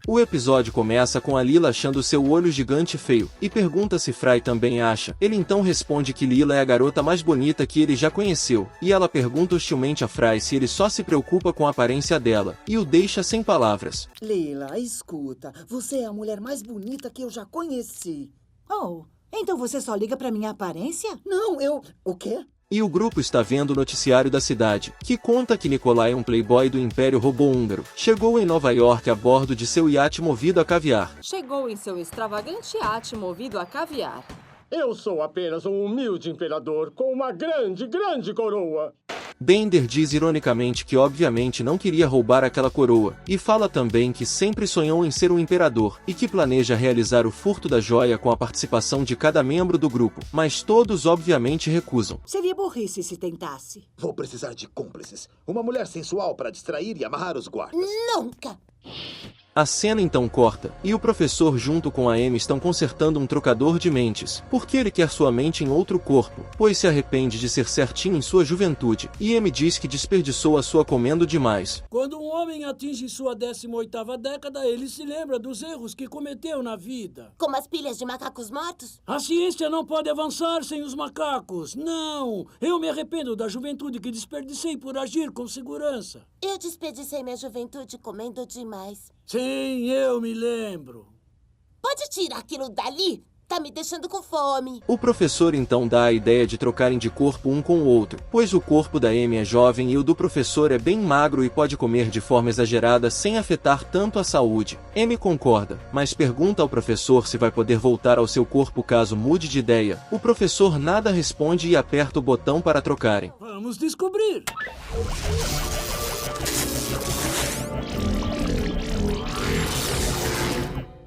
O episódio começa com a Lila achando seu olho gigante feio, e pergunta se Fry também acha. Ele então responde que Lila é a garota mais bonita que ele já conheceu, e ela pergunta hostilmente a Fry se ele só se preocupa com a aparência dela, e o deixa sem palavras. Lila, escuta, você é a mulher mais bonita que eu já conheci. Oh, então você só liga pra minha aparência? Não, O quê? E o grupo está vendo o noticiário da cidade, que conta que Nikolai, um playboy do Império Robô-Húngaro, chegou em Nova York a bordo de seu iate movido a caviar. Chegou em seu extravagante iate movido a caviar. Eu sou apenas um humilde imperador com uma grande, grande coroa. Bender diz ironicamente que obviamente não queria roubar aquela coroa, e fala também que sempre sonhou em ser um imperador, e que planeja realizar o furto da joia com a participação de cada membro do grupo, mas todos obviamente recusam. Seria burrice se tentasse. Vou precisar de cúmplices. Uma mulher sensual para distrair e amarrar os guardas. Nunca! A cena então corta, e o professor junto com a Amy estão consertando um trocador de mentes, porque ele quer sua mente em outro corpo, pois se arrepende de ser certinho em sua juventude, e Amy diz que desperdiçou a sua comendo demais. Quando um homem atinge sua 18ª década, ele se lembra dos erros que cometeu na vida. Como as pilhas de macacos mortos? A ciência não pode avançar sem os macacos. Não! Eu me arrependo da juventude que desperdicei por agir com segurança. Eu desperdicei minha juventude comendo demais. Sim, eu me lembro. Pode tirar aquilo dali? Tá me deixando com fome. O professor então dá a ideia de trocarem de corpo um com o outro, pois o corpo da Amy é jovem e o do professor é bem magro e pode comer de forma exagerada sem afetar tanto a saúde. Amy concorda, mas pergunta ao professor se vai poder voltar ao seu corpo caso mude de ideia. O professor nada responde e aperta o botão para trocarem. Vamos descobrir.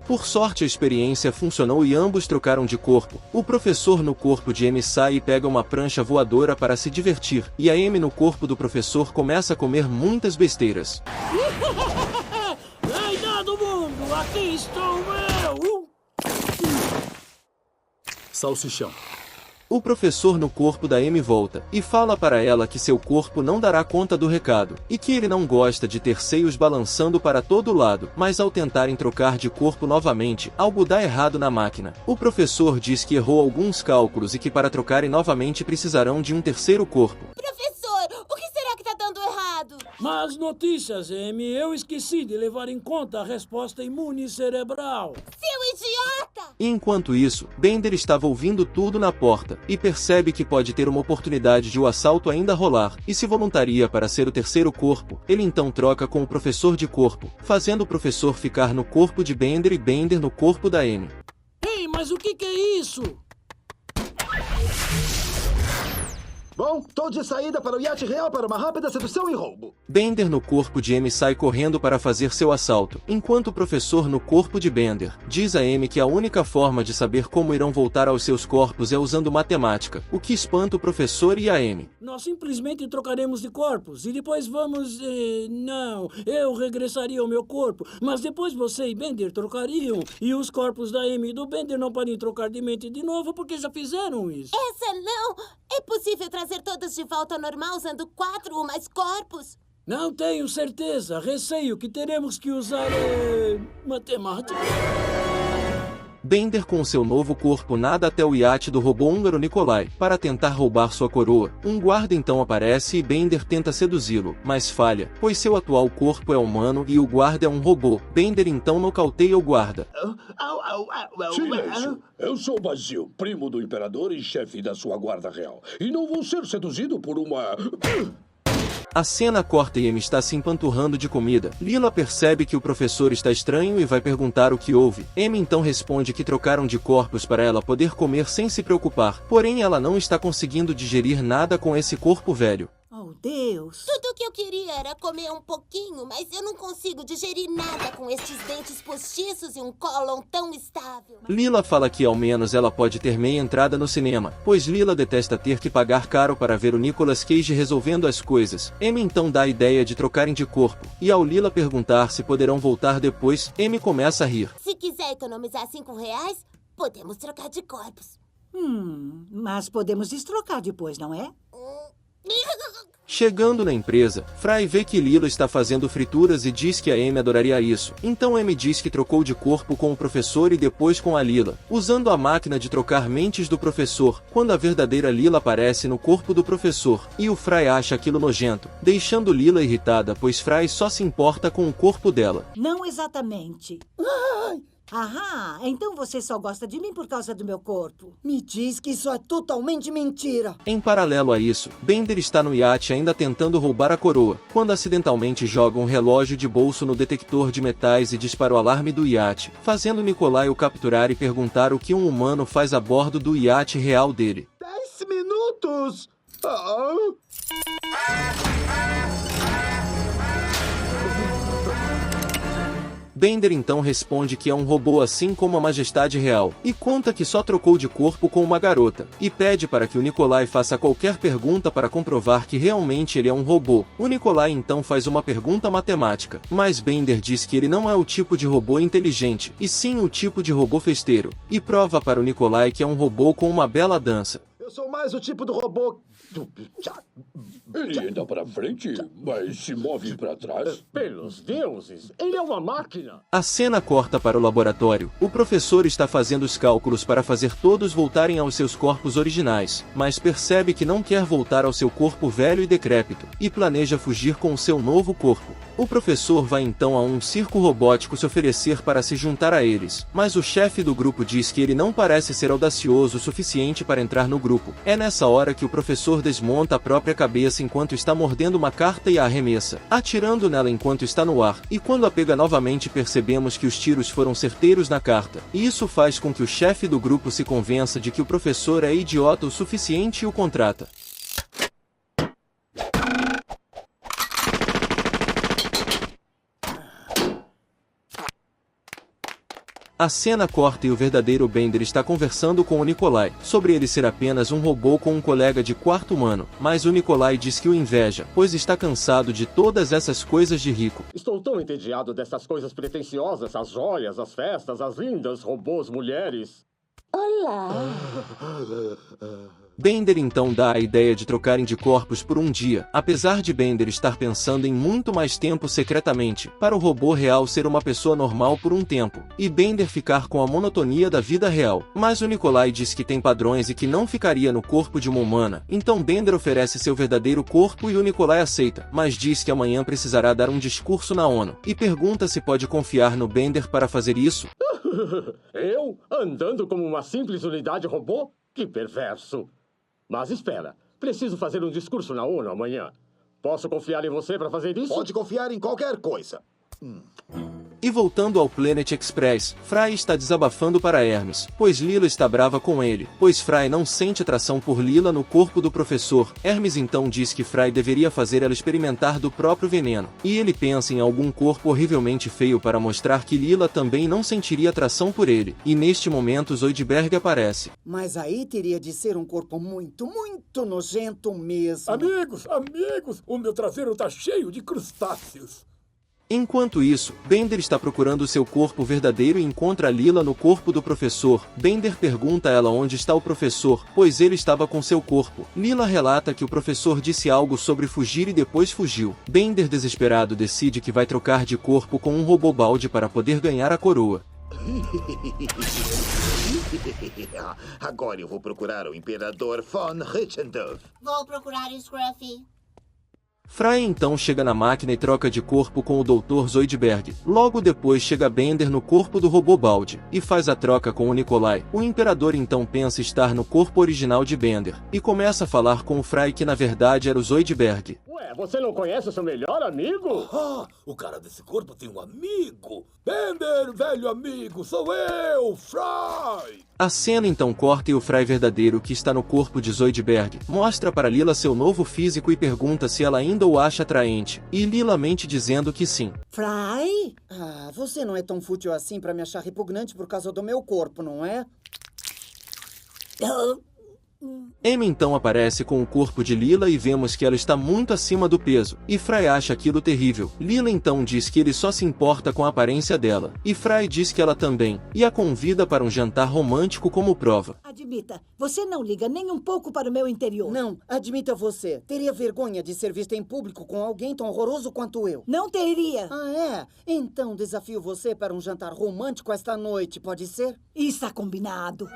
Por sorte a experiência funcionou e ambos trocaram de corpo. O professor no corpo de Amy sai e pega uma prancha voadora para se divertir, e a Amy no corpo do professor começa a comer muitas besteiras. Ei, do mundo, aqui estou eu! Salsichão. O professor no corpo da Amy volta, e fala para ela que seu corpo não dará conta do recado, e que ele não gosta de ter seios balançando para todo lado, mas ao tentarem trocar de corpo novamente, algo dá errado na máquina. O professor diz que errou alguns cálculos e que para trocarem novamente precisarão de um terceiro corpo. Professor, o que será que tá dando errado? Más notícias, Amy. Eu esqueci de levar em conta a resposta imune cerebral. Seu idiota! Enquanto isso, Bender estava ouvindo tudo na porta, e percebe que pode ter uma oportunidade de o assalto ainda rolar, e se voluntaria para ser o terceiro corpo. Ele então troca com o professor de corpo, fazendo o professor ficar no corpo de Bender e Bender no corpo da Amy. Ei, mas o que é isso? Bom, tô de saída para o iate real para uma rápida sedução e roubo. Bender no corpo de Amy sai correndo para fazer seu assalto, enquanto o professor no corpo de Bender diz a Amy que a única forma de saber como irão voltar aos seus corpos é usando matemática, o que espanta o professor e a Amy. Nós simplesmente trocaremos de corpos e depois vamos... Não, eu regressaria ao meu corpo, mas depois você e Bender trocariam, e os corpos da Amy e do Bender não podem trocar de mente de novo porque já fizeram isso. Essa não! É possível trazer todos de volta ao normal usando 4 ou mais corpos? Não tenho certeza. Receio que teremos que usar... matemática. Bender com seu novo corpo nada até o iate do robô húngaro Nikolai, para tentar roubar sua coroa. Um guarda então aparece e Bender tenta seduzi-lo, mas falha, pois seu atual corpo é humano e o guarda é um robô. Bender então nocauteia o guarda. Silêncio! Eu sou Basil, primo do imperador e chefe da sua guarda real. E não vou ser seduzido por uma... A cena corta e Amy está se empanturrando de comida. Lila percebe que o professor está estranho e vai perguntar o que houve. Amy então responde que trocaram de corpos para ela poder comer sem se preocupar. Porém, ela não está conseguindo digerir nada com esse corpo velho. Oh, Deus! Tudo o que eu queria era comer um pouquinho, mas eu não consigo digerir nada com estes dentes postiços e um cólon tão estável. Lila fala que ao menos ela pode ter meia entrada no cinema, pois Lila detesta ter que pagar caro para ver o Nicolas Cage resolvendo as coisas. Amy então dá a ideia de trocarem de corpo, e ao Lila perguntar se poderão voltar depois, Amy começa a rir. Se quiser economizar R$5, podemos trocar de corpos. Mas podemos destrocar depois, não é? Chegando na empresa, Fry vê que Lila está fazendo frituras e diz que a Amy adoraria isso. Então Amy diz que trocou de corpo com o professor e depois com a Lila, usando a máquina de trocar mentes do professor, quando a verdadeira Lila aparece no corpo do professor, e o Fry acha aquilo nojento, deixando Lila irritada pois Fry só se importa com o corpo dela. Não exatamente. Ai, Aham, então você só gosta de mim por causa do meu corpo. me diz que isso é totalmente mentira. Em paralelo a isso, Bender está no iate ainda tentando roubar a coroa, quando acidentalmente joga um relógio de bolso no detector de metais e dispara o alarme do iate, fazendo Nikolai o capturar e perguntar o que um humano faz a bordo do iate real dele. 10 minutos! Bender então responde que é um robô assim como a Majestade Real, e conta que só trocou de corpo com uma garota, e pede para que o Nikolai faça qualquer pergunta para comprovar que realmente ele é um robô. O Nikolai então faz uma pergunta matemática, mas Bender diz que ele não é o tipo de robô inteligente, e sim o tipo de robô festeiro, e prova para o Nikolai que é um robô com uma bela dança. Eu sou mais o tipo do robô... Ele anda pra frente, mas se move pra trás. Pelos deuses, ele é uma máquina. A cena corta para o laboratório. O professor está fazendo os cálculos para fazer todos voltarem aos seus corpos originais, mas percebe que não quer voltar ao seu corpo velho e decrépito, e planeja fugir com o seu novo corpo. O professor vai então a um circo robótico se oferecer para se juntar a eles, mas o chefe do grupo diz que ele não parece ser audacioso o suficiente para entrar no grupo. É nessa hora que o professor desmonta a própria cabeça enquanto está mordendo uma carta e a arremessa, atirando nela enquanto está no ar, e quando a pega novamente percebemos que os tiros foram certeiros na carta, e isso faz com que o chefe do grupo se convença de que o professor é idiota o suficiente e o contrata. A cena corta e o verdadeiro Bender está conversando com o Nikolai, sobre ele ser apenas um robô com um colega de quarto humano, mas o Nikolai diz que o inveja, pois está cansado de todas essas coisas de rico. Estou tão entediado dessas coisas pretensiosas, as joias, as festas, as lindas robôs mulheres. Olá. Bender então dá a ideia de trocarem de corpos por um dia, apesar de Bender estar pensando em muito mais tempo secretamente, para o robô real ser uma pessoa normal por um tempo, e Bender ficar com a monotonia da vida real. Mas o Nikolai diz que tem padrões e que não ficaria no corpo de uma humana, então Bender oferece seu verdadeiro corpo e o Nikolai aceita, mas diz que amanhã precisará dar um discurso na ONU, e pergunta se pode confiar no Bender para fazer isso. Eu? Andando como uma simples unidade robô? Que perverso. Mas espera, preciso fazer um discurso na ONU amanhã. Posso confiar em você para fazer isso? Pode confiar em qualquer coisa. E voltando ao Planet Express, Fry está desabafando para Hermes, pois Lila está brava com ele, pois Fry não sente atração por Lila no corpo do professor. Hermes então diz que Fry deveria fazer ela experimentar do próprio veneno, e ele pensa em algum corpo horrivelmente feio para mostrar que Lila também não sentiria atração por ele, e neste momento Zoidberg aparece. Mas aí teria de ser um corpo muito, muito nojento mesmo. Amigos, o meu traseiro tá cheio de crustáceos. Enquanto isso, Bender está procurando seu corpo verdadeiro e encontra Lila no corpo do professor. Bender pergunta a ela onde está o professor, pois ele estava com seu corpo. Lila relata que o professor disse algo sobre fugir e depois fugiu. Bender, desesperado, decide que vai trocar de corpo com um robô balde para poder ganhar a coroa. Agora eu vou procurar o Imperador von Richtendorf. Vou procurar o Scruffy. Fry então chega na máquina e troca de corpo com o Dr. Zoidberg. Logo depois chega Bender no corpo do robô balde, e faz a troca com o Nikolai. O Imperador então pensa estar no corpo original de Bender, e começa a falar com o Fry que na verdade era o Zoidberg. Ué, você não conhece o seu melhor amigo? Ah, o cara desse corpo tem um amigo. Bender, velho amigo, sou eu, Fry. A cena então corta e o Fry verdadeiro que está no corpo de Zoidberg mostra para Lila seu novo físico e pergunta se ela ainda o acha atraente, e Lila mente dizendo que sim. Fry? Você não é tão fútil assim pra me achar repugnante por causa do meu corpo, não é? Amy então aparece com o corpo de Lila e vemos que ela está muito acima do peso, e Fry acha aquilo terrível. Lila então diz que ele só se importa com a aparência dela, e Fry diz que ela também, e a convida para um jantar romântico como prova. Admita, você não liga nem um pouco para o meu interior. Não, admita você. Teria vergonha de ser vista em público com alguém tão horroroso quanto eu. Não teria. Ah, é? Então desafio você para um jantar romântico esta noite, pode ser? Está combinado.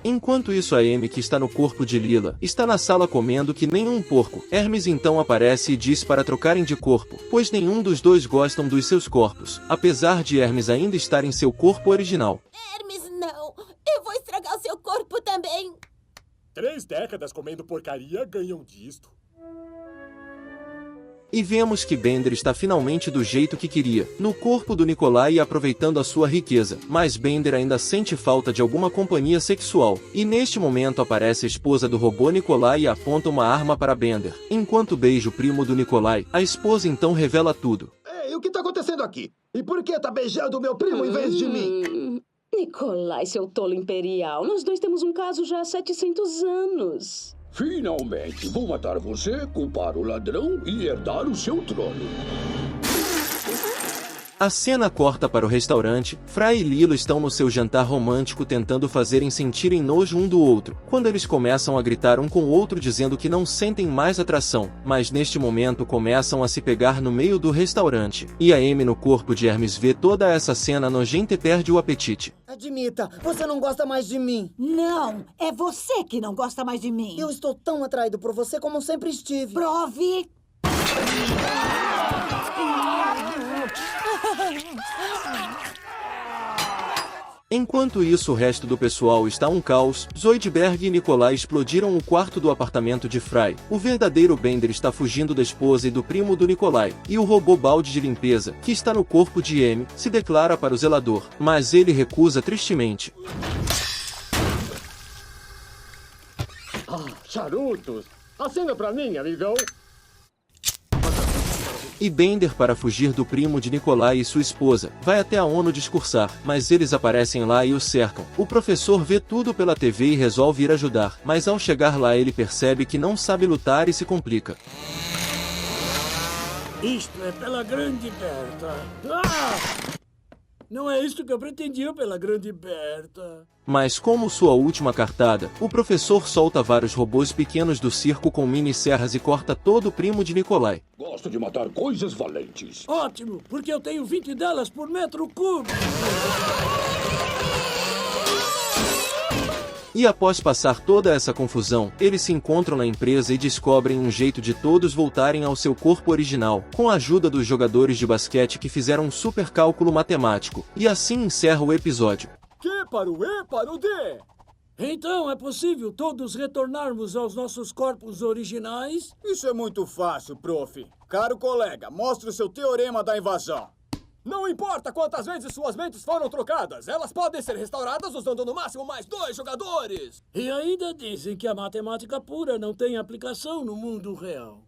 Enquanto isso, a Amy, que está no corpo de Lila, está na sala comendo que nem um porco. Hermes então aparece e diz para trocarem de corpo, pois nenhum dos dois gostam dos seus corpos, apesar de Hermes ainda estar em seu corpo original. Hermes, não. Eu vou estragar o seu corpo também. 3 décadas comendo porcaria ganham disto. E vemos que Bender está finalmente do jeito que queria, no corpo do Nikolai e aproveitando a sua riqueza, mas Bender ainda sente falta de alguma companhia sexual, e neste momento aparece a esposa do robô Nikolai e aponta uma arma para Bender. Enquanto beija o primo do Nikolai, a esposa então revela tudo. Ei, o que tá acontecendo aqui? E por que tá beijando o meu primo em vez de mim? Nikolai, seu tolo imperial, nós dois temos um caso já há 700 anos. Finalmente, vou matar você, culpar o ladrão e herdar o seu trono. A cena corta para o restaurante. Fry e Lila estão no seu jantar romântico tentando fazerem sentirem nojo um do outro, quando eles começam a gritar um com o outro dizendo que não sentem mais atração, mas neste momento começam a se pegar no meio do restaurante. E a Amy no corpo de Hermes vê toda essa cena nojenta e perde o apetite. Admita, você não gosta mais de mim. Não, é você que não gosta mais de mim. Eu estou tão atraído por você como sempre estive. Prove! Enquanto isso, o resto do pessoal está um caos. Zoidberg e Nikolai explodiram o quarto do apartamento de Fry. O verdadeiro Bender está fugindo da esposa e do primo do Nikolai. E o robô balde de limpeza, que está no corpo de Amy, se declara para o zelador, mas ele recusa tristemente. Charutos! Acenda pra mim, amigão! E Bender, para fugir do primo de Nikolai e sua esposa, vai até a ONU discursar, mas eles aparecem lá e o cercam. O professor vê tudo pela TV e resolve ir ajudar, mas ao chegar lá ele percebe que não sabe lutar e se complica. Isto é pela Grande Berta. Ah! Não é isto que eu pretendia pela Grande Berta. Mas como sua última cartada, o professor solta vários robôs pequenos do circo com mini serras e corta todo o primo de Nikolai. Gosto de matar coisas valentes. Ótimo, porque eu tenho 20 delas por metro cúbico. E após passar toda essa confusão, eles se encontram na empresa e descobrem um jeito de todos voltarem ao seu corpo original, com a ajuda dos jogadores de basquete que fizeram um super cálculo matemático. E assim encerra o episódio. Q para o E para o D. Então é possível todos retornarmos aos nossos corpos originais? Isso é muito fácil, prof. Caro colega, mostre o seu teorema da invasão. Não importa quantas vezes suas mentes foram trocadas, elas podem ser restauradas usando no máximo mais 2 jogadores. E ainda dizem que a matemática pura não tem aplicação no mundo real.